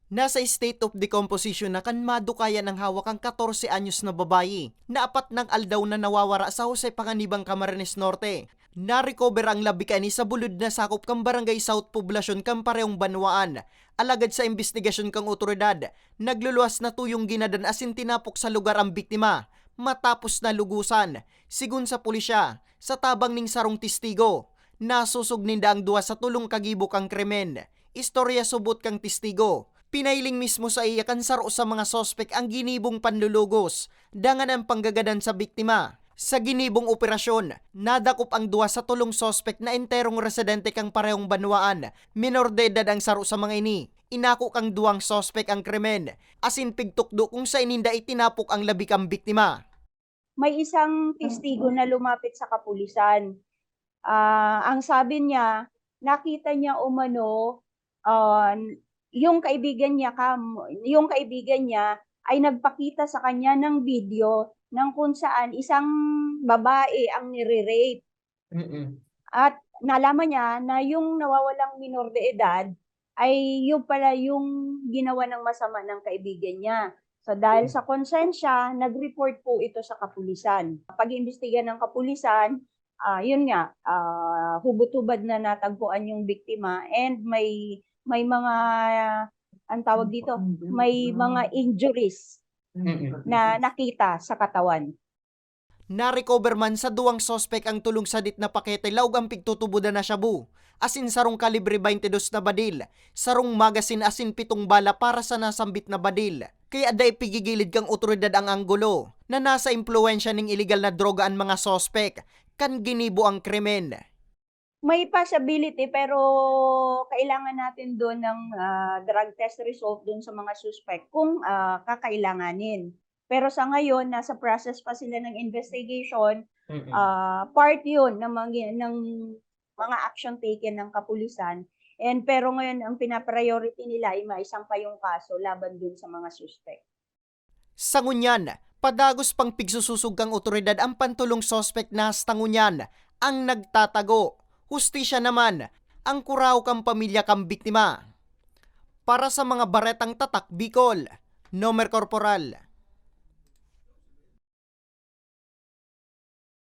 Nasa state of decomposition na kan madukaya ng hawak ang 14 anyos na babayi na apat ng aldaw na nawawara sa Jose Panganibang Camarines Norte. Na-recover ang labi kani sa bulod na sakop kang Barangay South Poblacion kang parehong Banwaan. Alagad sa investigasyon kang otoridad, nagluluwas na tuyong ginadan asin tinapok sa lugar ang biktima matapos na lugusan. Sigun sa pulisya, sa tabang ning sarong testigo, nasusog ninda ang duwa sa tulong kagibok ang krimen. Istorya subot kang testigo. Pinailing mismo sa iya kan saro sa mga sospek ang ginibong panlulugos, dangan ang panggagadan sa biktima. Sa ginibong operasyon, nadakop ang duwa sa tulong sospek na enterong residente kang parehong Banwaan. Minor de edad ang saro sa mga ini. Inako kang duwang sospek ang krimen, asin pigtukdo kung sa ininda itinapok ang labi kang biktima. May isang testigo na lumapit sa kapulisan. Ang sabi niya, nakita niya umano yung kaibigan niya ay nagpakita sa kanya ng video ng kung saan isang babae ang nire-rape. At nalaman niya na yung nawawalang minor de edad ay yung pala yung ginawa ng masama ng kaibigan niya. So dahil sa konsensya, nag-report po ito sa kapulisan. Pag-iimbestiga ng kapulisan, yun nga, hubot-hubad na natagpuan yung biktima and may mga, ang tawag dito, may mga injuries na nakita sa katawan. Na-recover man sa duwang sospek ang tulong sadit na pakete laug ang pigtutubudan na shabu. Asin sarong kalibre 22 na badil, sarong magasin asin 7 bala para sa nasambit na badil. Kaya aday pigigilid kang otoridad ang anggulo na nasa impluensya ng illegal na droga ang mga sospek kan ginibo ang krimen. May possibility pero kailangan natin doon ng drug test result doon sa mga suspect kung kakailanganin. Pero sa ngayon, nasa process pa sila ng investigation, part yun ng mga action taken ng kapulisan. Pero ngayon, ang pinapriority nila ay maisampa yung kaso laban dun sa mga suspect. Sa ngunyan, padagos pang pigsususog kang otoridad ang pantulong sospek na hasta ngunyan ang nagtatago. Hustisya naman ang kuraw kang pamilya kang biktima. Para sa mga baretang tatak Bicol, Nomer Corporal